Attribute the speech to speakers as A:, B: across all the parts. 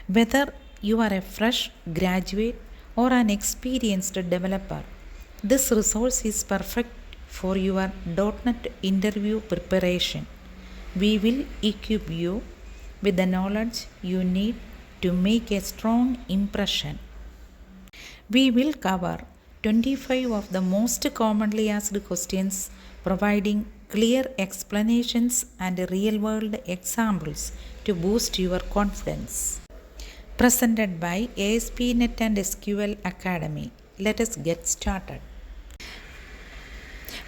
A: Whether you are a fresh graduate or an experienced developer, this resource is perfect for your .NET interview preparation. We will equip you with the knowledge you need to make a strong impression. We will cover 25 of the most commonly asked questions, providing clear explanations and real world examples to boost your confidence. Presented by ASP NET and SQL Academy. Let us get started.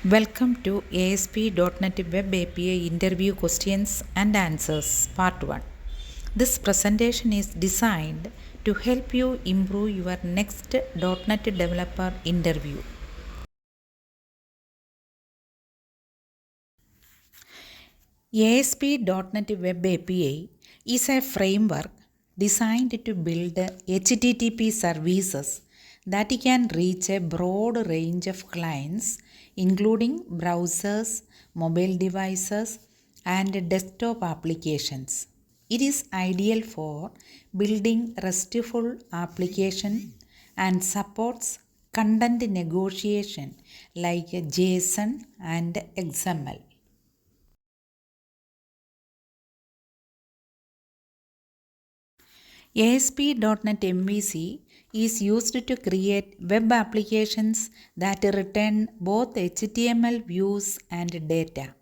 A: Welcome to ASP.NET Web API Interview Questions and Answers Part 1. This presentation is designed to help you improve your next .NET developer interview. ASP.NET Web API is a framework designed to build HTTP services that can reach a broad range of clients, including browsers, mobile devices, and desktop applications. It is ideal for building RESTful application and supports content negotiation like JSON and XML. ASP.NET MVC is used to create web applications that return both HTML views and data.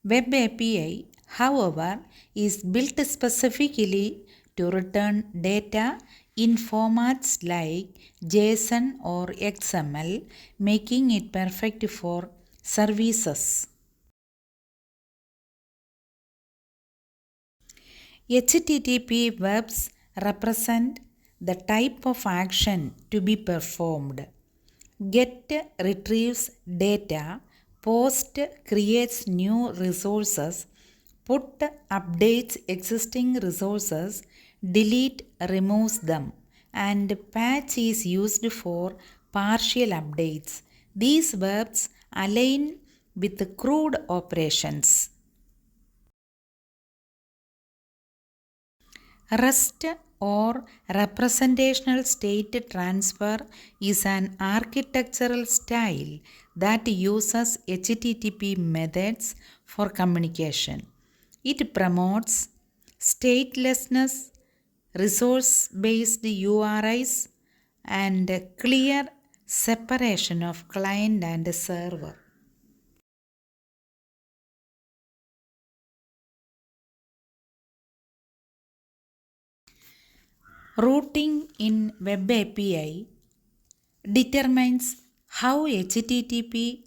A: Web API, however, is built specifically to return data in formats like JSON or XML, making it perfect for services. HTTP verbs represent the type of action to be performed. Get retrieves data, post creates new resources, put updates existing resources, delete removes them, and patch is used for partial updates. These verbs align with CRUD operations. REST or representational state transfer is an architectural style that uses HTTP methods for communication. It promotes statelessness, resource-based URIs, and clear separation of client and server. Routing in Web API determines how HTTP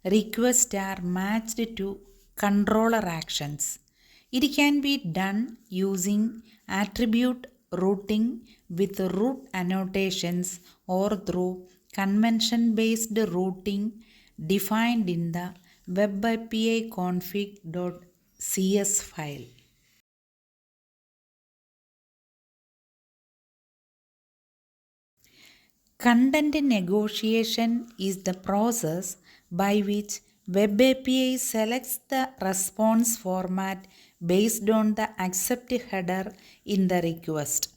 A: requests are matched to controller actions. It can be done using attribute routing with route annotations or through convention-based routing defined in the Web API config.cs file. Content negotiation is the process by which Web API selects the response format based on the accept header in the request.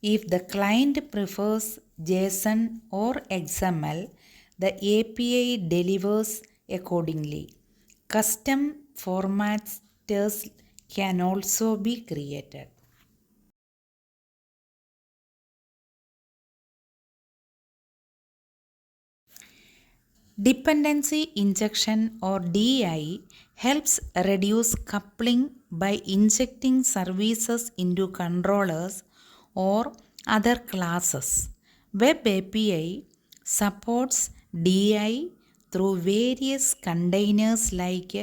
A: If the client prefers JSON or XML, the API delivers accordingly. Custom formats can also be created. Dependency injection or DI helps reduce coupling by injecting services into controllers or other classes. Web API supports DI through various containers like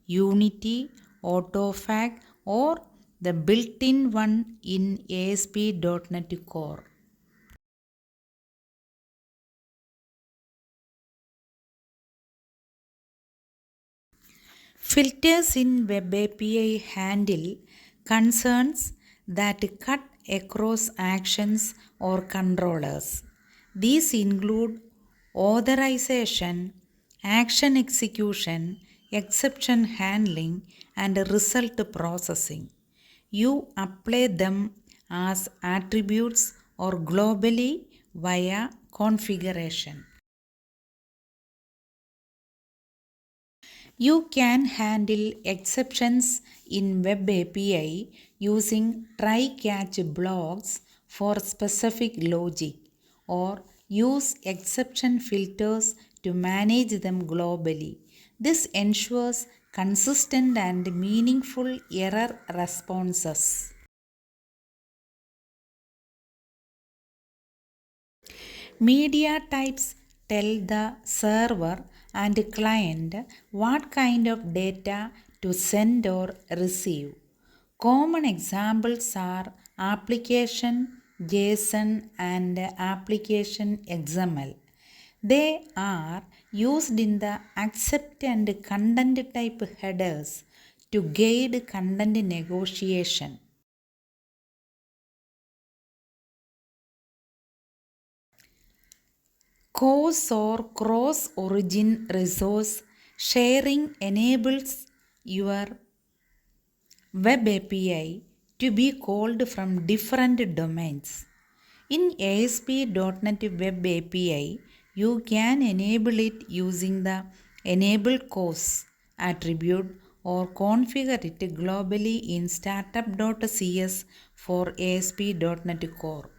A: Unity, Autofag, or the built-in one in ASP.NET Core. Filters in Web API handle concerns that cut across actions or controllers. These include authorization, action execution, exception handling, and result processing. You apply them as attributes or globally via configuration. You can handle exceptions in Web API using try-catch blocks for specific logic or use exception filters to manage them globally. This ensures consistent and meaningful error responses. Media types tell the server and client what kind of data to send or receive. Common examples are application JSON and application XML. They are used in the accept and content type headers to guide content negotiation. Coarse or cross origin resource sharing enables your Web API to be called from different domains. In ASP.NET Web API, you can enable it using the Enable Course attribute or configure it globally in startup.cs for ASP.NET Core.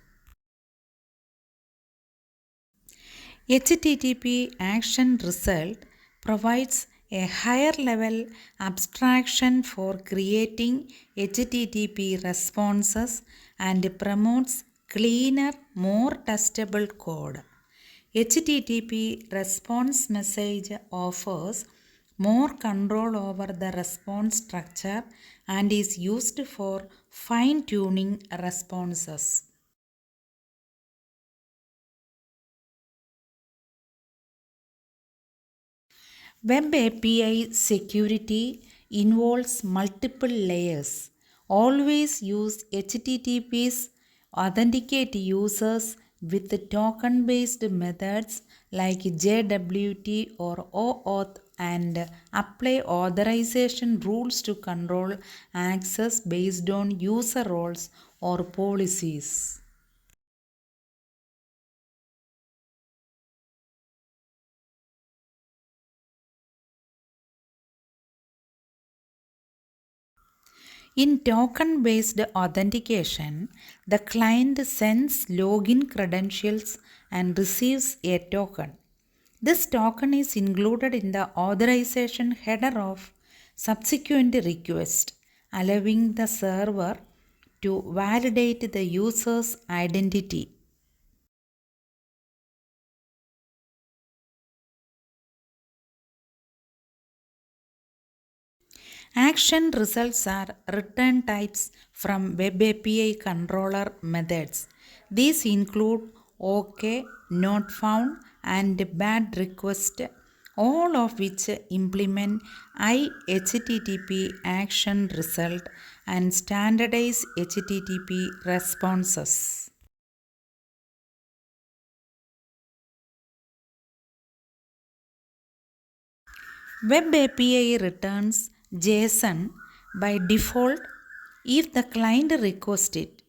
A: HTTP action result provides a higher level abstraction for creating HTTP responses and promotes cleaner, more testable code. HTTP response message offers more control over the response structure and is used for fine tuning responses. Web API security involves multiple layers. Always use HTTPs, authenticate users with token based methods like JWT or OAuth, and apply authorization rules to control access based on user roles or policies. In token based authentication, the client sends login credentials and receives a token. This token is included in the authorization header of subsequent request, allowing the server to validate the user's identity. Action results are return types from Web API controller methods. These include OK, not found, and bad request, all of which implement iHTTP action result and standardize HTTP responses. Web API returns JSON by default if the client requests it.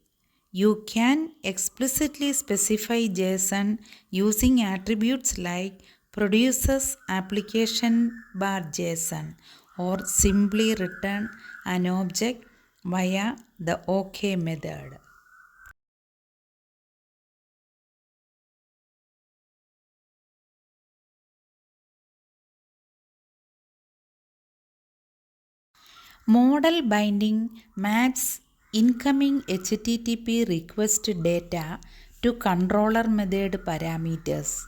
A: You can explicitly specify JSON using attributes like produces application bar JSON or simply return an object via the OK method. Model binding maps incoming HTTP request data to controller method parameters.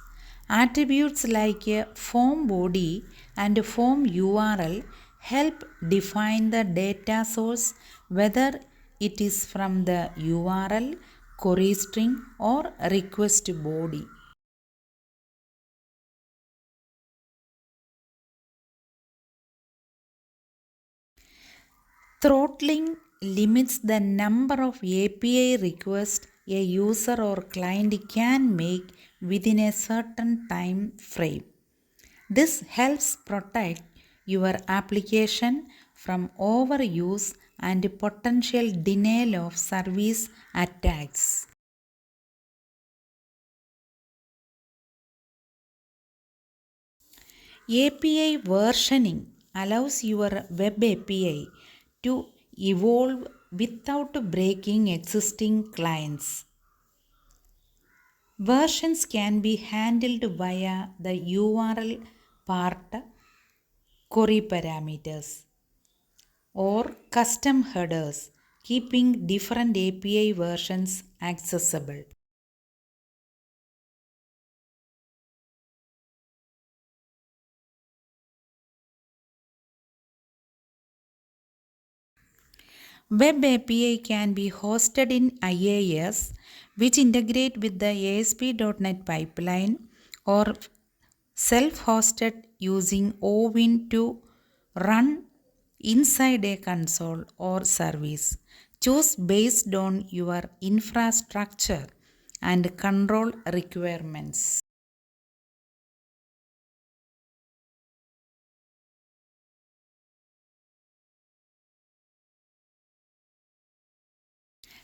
A: Attributes like a form body and form URL help define the data source, whether it is from the URL, query string, or request body. Throttling limits the number of API requests a user or client can make within a certain time frame. This helps protect your application from overuse and potential denial of service attacks. API versioning allows your web API to evolve without breaking existing clients. Versions can be handled via the URL part query parameters or custom headers, keeping different API versions accessible. Web API can be hosted in IaaS, which integrate with the ASP.NET pipeline, or self-hosted using OWIN to run inside a console or service. Choose based on your infrastructure and control requirements.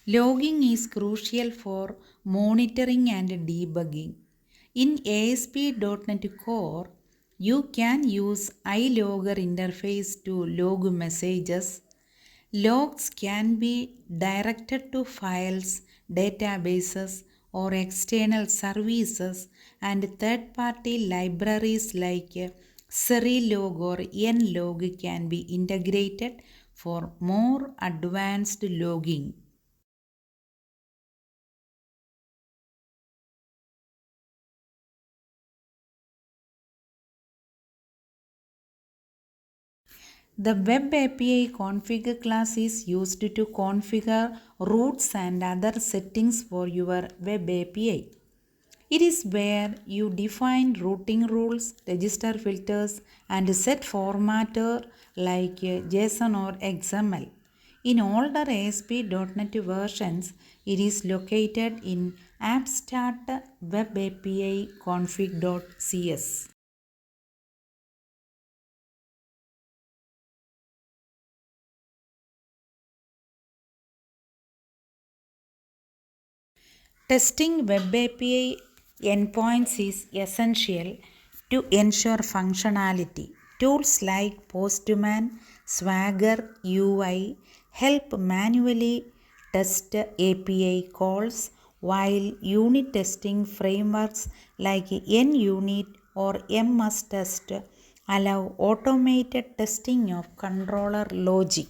A: Logging is crucial for monitoring and debugging. In ASP.NET Core, you can use iLogger interface to log messages. Logs can be directed to files, databases, or external services, and third-party libraries like Serilog or Nlog can be integrated for more advanced logging. The Web API config class is used to configure routes and other settings for your Web API. It is where you define routing rules, register filters, and set formatter like JSON or XML. In older ASP.NET versions, it is located in app-start web API config.cs. Testing Web API endpoints is essential to ensure functionality. Tools like Postman, Swagger UI help manually test API calls, while unit testing frameworks like NUnit or MSTest allow automated testing of controller logic.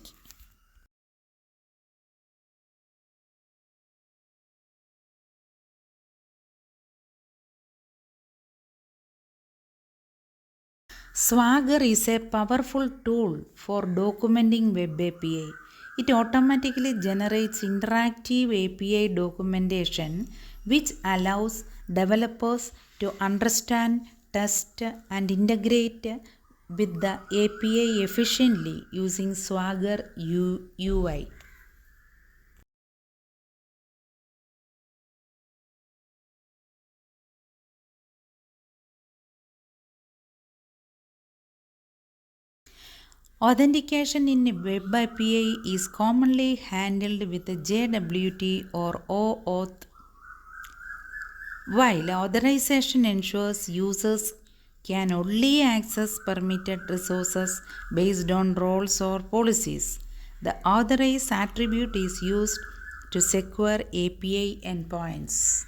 A: Swagger is a powerful tool for documenting Web API. It automatically generates interactive API documentation, which allows developers to understand, test, and integrate with the API efficiently using Swagger UI. Authentication in a Web API is commonly handled with JWT or OAuth, while authorization ensures users can only access permitted resources based on roles or policies. The authorize attribute is used to secure API endpoints.